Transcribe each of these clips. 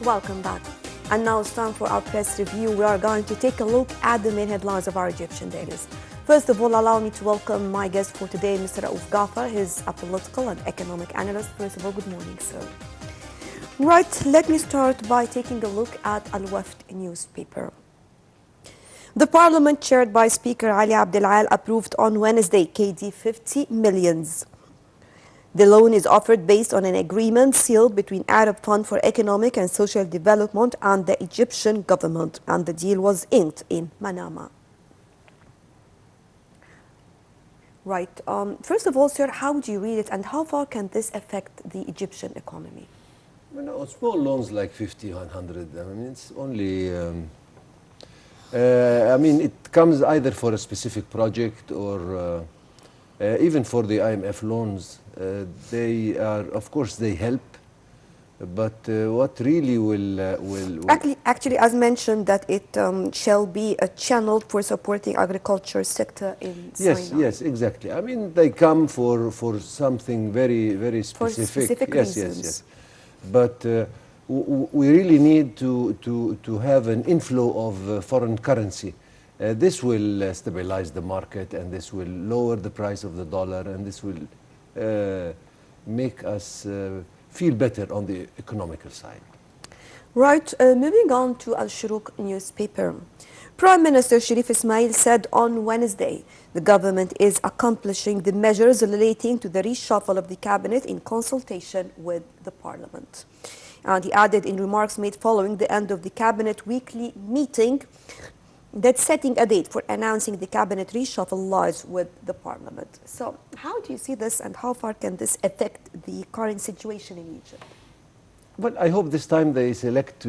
Welcome back. And now it's time for our press review. We are going to take a look at the main headlines of our Egyptian dailies. First of all, allow me to welcome my guest for today, Mr. Raouf Gaffar. He's a political and economic analyst. First of all, good morning, sir. Right, let me start by taking a look at Al-Wafd newspaper. The parliament chaired by Speaker Ali Abdel Al approved on Wednesday KD 50 millions. The loan is offered based on an agreement sealed between Arab Fund for Economic and Social Development and the Egyptian government, and the deal was inked in Manama. Right. First of all, sir, how do you read it, and how far can this affect the Egyptian economy? You know, small loans like 50, 100, I mean, it's only, I mean, it comes either for a specific project or even for the IMF loans. They are, of course, they help, but what really will actually, as mentioned, that it shall be a channel for supporting agriculture sector in Yes, Sinai. yes, exactly. I mean, they come for something very, very specific. For specific yes, reasons. yes, yes. But we really need to have an inflow of foreign currency. This will stabilize the market, and this will lower the price of the dollar, and this will make us feel better on the economical side. Right, moving on to Al-Shuruq newspaper. Prime Minister Sharif Ismail said on Wednesday the government is accomplishing the measures relating to the reshuffle of the cabinet in consultation with the parliament. And he added in remarks made following the end of the cabinet weekly meeting that setting a date for announcing the cabinet reshuffle lies with the parliament. So how do you see this, and how far can this affect the current situation in Egypt? Well, I hope this time they select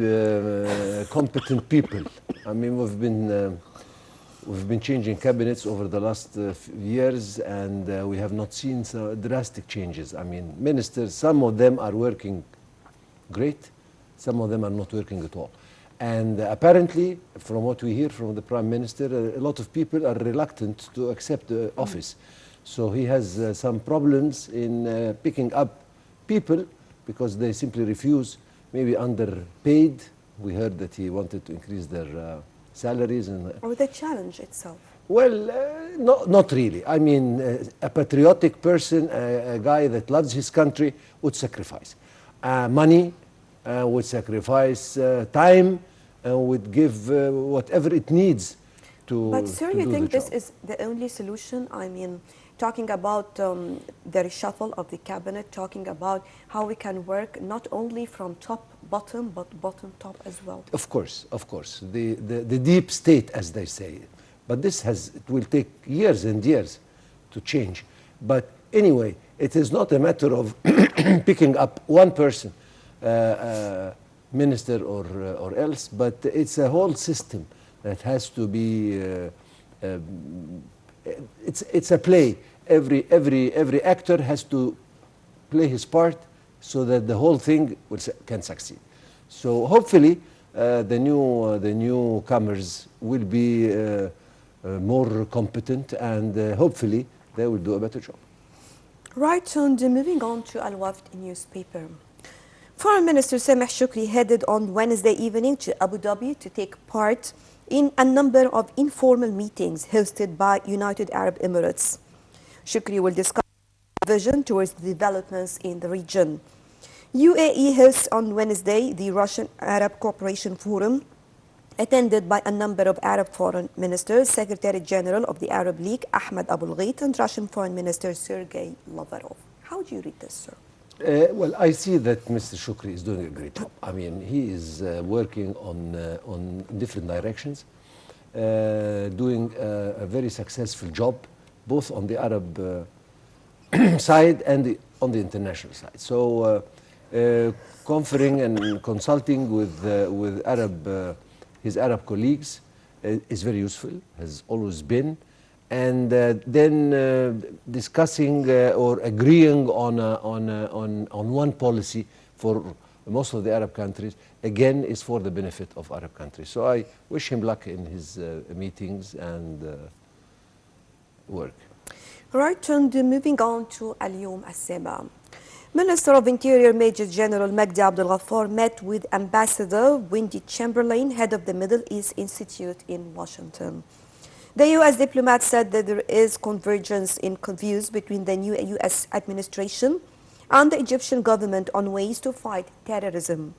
competent people. I mean, we've been changing cabinets over the last few years, and we have not seen drastic changes. I mean, ministers, some of them are working great, some of them are not working at all. And apparently, from what we hear from the Prime Minister, a lot of people are reluctant to accept the office. So he has some problems in picking up people because they simply refuse, maybe underpaid. We heard that he wanted to increase their salaries. Or the challenge itself? Well, not really. I mean, a patriotic person, a guy that loves his country, would sacrifice money, would sacrifice time, would give whatever it needs to But sir, to you do think the this job. is the only solution? I mean, talking about the reshuffle of the cabinet, talking about how we can work not only from top bottom, but bottom top as well. Of course, the deep state, as they say. But it will take years and years to change. But anyway, it is not a matter of picking up one person, minister or else, but it's a whole system that has to be. It's a play. Every actor has to play his part so that the whole thing can succeed. So hopefully, the newcomers will be more competent, and hopefully they will do a better job. Right, and moving on to Al-Wafd newspaper. Foreign Minister Sameh Shukri headed on Wednesday evening to Abu Dhabi to take part in a number of informal meetings hosted by United Arab Emirates. Shukri will discuss vision towards the developments in the region. UAE hosts on Wednesday the Russian Arab Cooperation Forum, attended by a number of Arab foreign ministers, Secretary General of the Arab League, Ahmed Abul Ghait, and Russian Foreign Minister Sergei Lavrov. How do you read this, sir? Well, I see that Mr. Shukri is doing a great job. I mean, he is working on different directions, doing a very successful job, both on the Arab side and on the international side. So, conferring and consulting with his Arab colleagues is very useful, has always been. And then discussing or agreeing on one policy for most of the Arab countries, again, is for the benefit of Arab countries. So I wish him luck in his meetings and work. Right, and moving on to Al-Yom As-Saba. Minister of Interior Major General Magdi Abdel Ghaffar met with Ambassador Wendy Chamberlain, head of the Middle East Institute in Washington. The U.S. diplomat said that there is convergence in views between the new U.S. administration and the Egyptian government on ways to fight terrorism.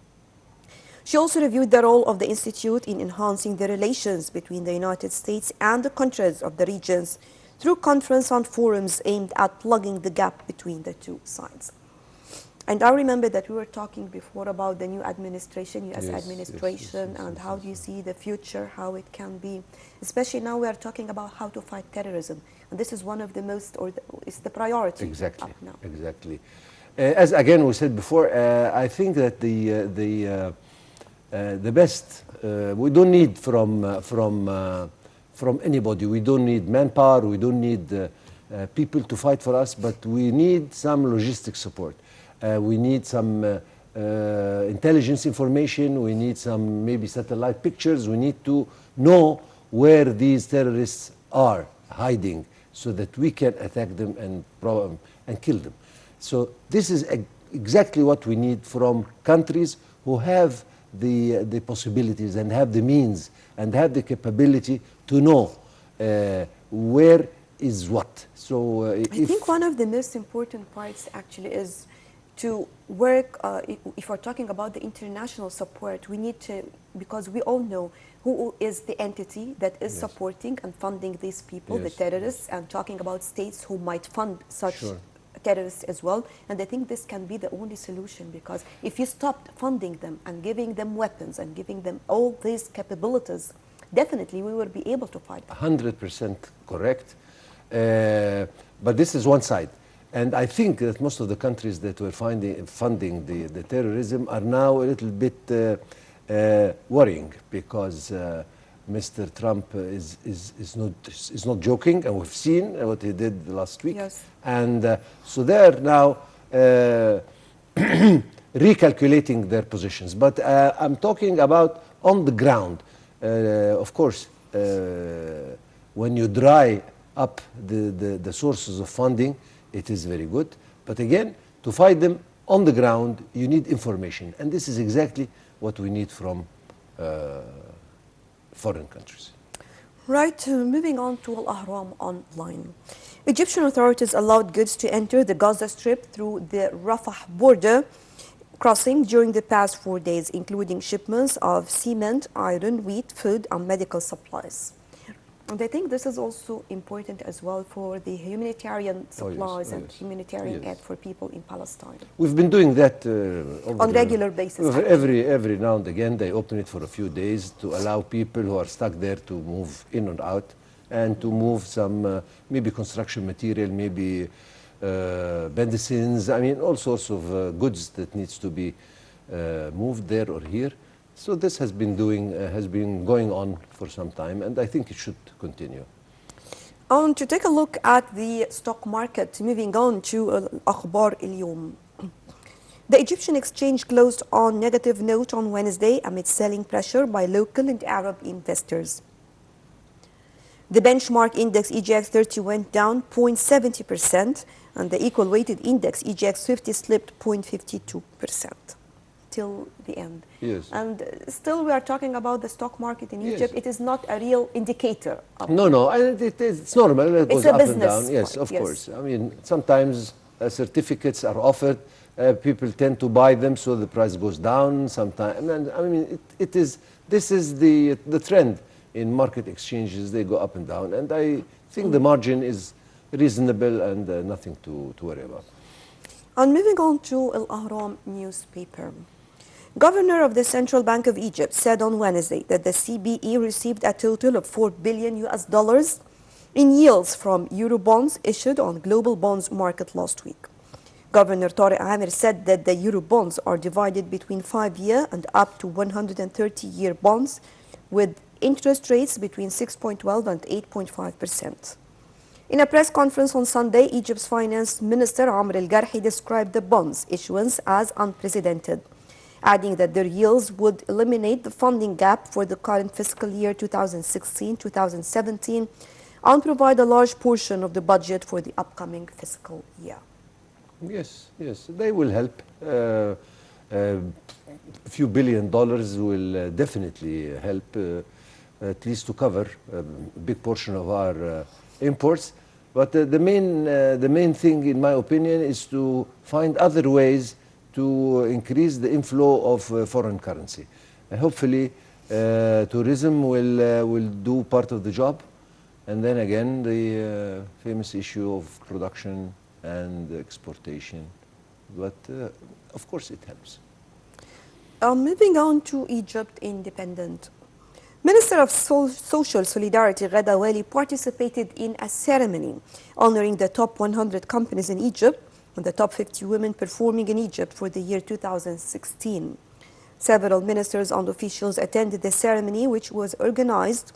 She also reviewed the role of the Institute in enhancing the relations between the United States and the countries of the regions through conference and forums aimed at plugging the gap between the two sides. And I remember that we were talking before about the new administration, U.S. administration, and how do you see the future, how it can be, especially now we are talking about how to fight terrorism. And this is one of the most, it's the priority. Exactly, up now. exactly. As again we said before, I think that the best, we don't need from anybody, we don't need manpower, we don't need people to fight for us, but we need some logistic support. We need some intelligence information, we need some maybe satellite pictures, we need to know where these terrorists are hiding so that we can attack them and kill them. So this is exactly what we need from countries who have the possibilities and have the means and have the capability to know where is what. So I think one of the most important parts actually is to work, if we're talking about the international support, we need to, because we all know who is the entity that is supporting and funding these people, the terrorists, and talking about states who might fund such terrorists as well. And I think this can be the only solution, because if you stopped funding them and giving them weapons and giving them all these capabilities, definitely we will be able to fight them. 100% correct. But this is one side. And I think that most of the countries that were funding the terrorism are now a little bit worrying, because Mr. Trump is not joking, and we've seen what he did last week. Yes. And so they are now recalculating their positions. But I'm talking about on the ground. Of course, when you dry up the sources of funding, it is very good. But again, to fight them on the ground, you need information. And this is exactly what we need from foreign countries. Right, moving on to Al-Ahram online. Egyptian authorities allowed goods to enter the Gaza Strip through the Rafah border crossing during the past 4 days, including shipments of cement, iron, wheat, food, and medical supplies. And I think this is also important as well for the humanitarian supplies and humanitarian aid for people in Palestine. We've been doing that on regular basis. Every now and again, they open it for a few days to allow people who are stuck there to move in and out, and to move some maybe construction material, maybe medicines. I mean, all sorts of goods that needs to be moved there or here. So this has been going on for some time, and I think it should continue. To take a look at the stock market, moving on to أخبار اليوم. The Egyptian exchange closed on negative note on Wednesday amid selling pressure by local and Arab investors. The benchmark index EGX 30 went down 0.70%, and the equal weighted index EGX 50 slipped 0.52%. Till the end. Yes. And still we are talking about the stock market in Egypt. It is not a real indicator. No, it's normal. It goes a up business and down. Yes, of course. I mean, sometimes certificates are offered. People tend to buy them, so the price goes down. Sometimes, I mean, this is the trend in market exchanges. They go up and down, and I think the margin is reasonable and nothing to worry about. And moving on to Al-Ahram newspaper. Governor of the Central Bank of Egypt said on Wednesday that the CBE received a total of $4 billion in yields from Eurobonds issued on global bonds market last week. Governor Tariq Amir said that the Eurobonds are divided between 5-year and up to 130-year bonds with interest rates between 6.12 and 8.5%. In a press conference on Sunday, Egypt's Finance Minister Amr El-Garhi described the bonds issuance as unprecedented, adding that their yields would eliminate the funding gap for the current fiscal year 2016-2017 and provide a large portion of the budget for the upcoming fiscal year. Yes, yes, they will help. A few $1 billion will definitely help, at least to cover a big portion of our imports. But the main thing, in my opinion, is to find other ways to increase the inflow of foreign currency. Hopefully, tourism will do part of the job, and then again the famous issue of production and exportation. But of course, it helps. Moving on to Egypt Independent. Minister of Social Solidarity Ghada Wali participated in a ceremony honoring the top 100 companies in Egypt and the top 50 women performing in Egypt for the year 2016. Several ministers and officials attended the ceremony, which was organized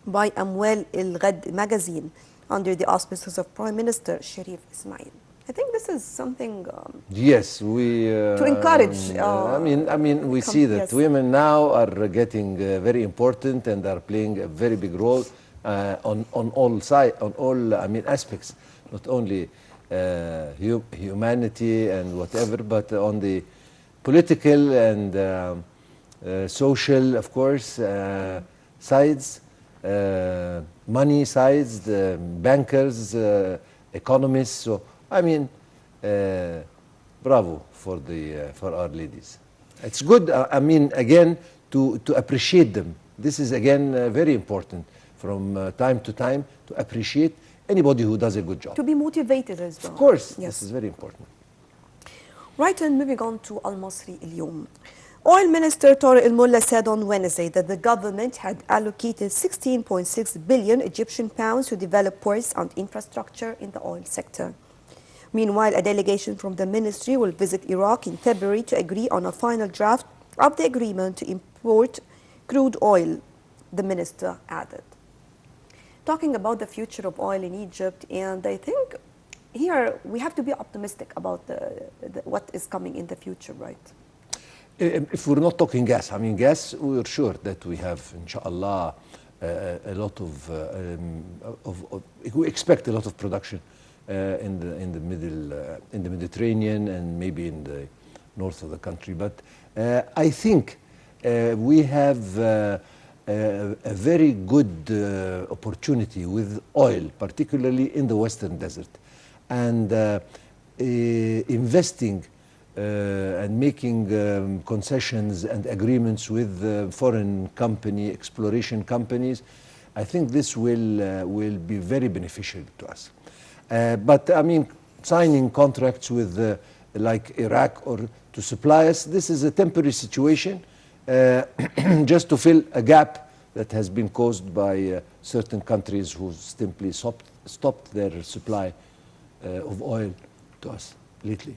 by Amwal El-Ghad magazine under the auspices of Prime Minister Sharif Ismail. I think this is something yes, we to encourage. I mean, we see that yes. women now are getting very important and are playing a very big role on all sides, on all aspects, not only humanity and whatever, but on the political and social, of course, sides, money sides, the bankers, economists. So I mean, bravo for our ladies. It's good. I mean, again, to appreciate them. This is again very important from time to time, to appreciate anybody who does a good job. To be motivated as well. Of course, yes. This is very important. Right, and moving on to Al-Masri اليوم. Oil Minister Tariq Al-Mullah said on Wednesday that the government had allocated 16.6 billion Egyptian pounds to develop ports and infrastructure in the oil sector. Meanwhile, a delegation from the ministry will visit Iraq in February to agree on a final draft of the agreement to import crude oil, the minister added. Talking about the future of oil in Egypt, and I think here we have to be optimistic about what is coming in the future, right? If we're not talking gas, I mean gas, we're sure that we have, inshallah, a lot of we expect a lot of production in the Mediterranean and maybe in the north of the country. But I think we have a very good opportunity with oil, particularly in the Western Desert, and investing and making concessions and agreements with foreign exploration companies. I think this will be very beneficial to us. But I mean, signing contracts with like Iraq or to supply us, this is a temporary situation just to fill a gap that has been caused by certain countries who simply stopped their supply of oil to us lately.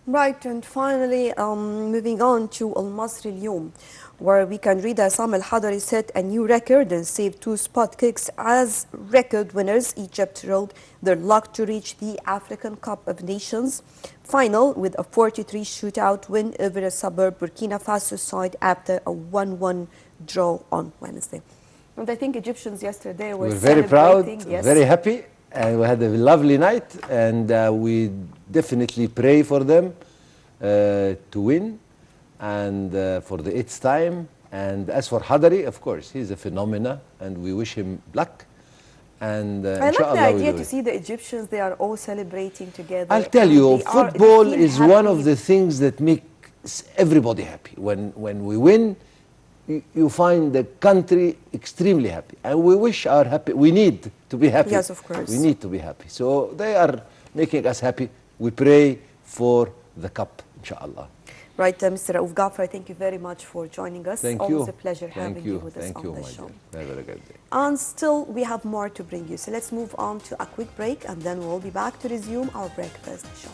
Right, and finally, moving on to Al-Masri اليوم, where we can read that Sam Al-Hadari set a new record and saved 2 spot kicks as record winners. Egypt rode their luck to reach the African Cup of Nations final with a 43 shootout win over a suburb Burkina Faso side after a 1-1 draw on Wednesday. And I think Egyptians yesterday were very proud, yes. very happy. And we had a lovely night, and we definitely pray for them to win, and for the 8th time. And as for Hadari, of course, he's a phenomenon, and we wish him luck. And I like the idea to see the Egyptians, they are all celebrating together. I'll tell you, football is one of the things that makes everybody happy. When we win, you find the country extremely happy, and we wish our happy. We need to be happy. Yes, of course. We need to be happy. So they are making us happy. We pray for the cup, inshallah. Right, Mr. Raouf Gaffar, thank you very much for joining us. Thank Always you. a pleasure having you with us on the show. Have a good day. And still, we have more to bring you. So let's move on to a quick break, and then we'll be back to resume our breakfast show.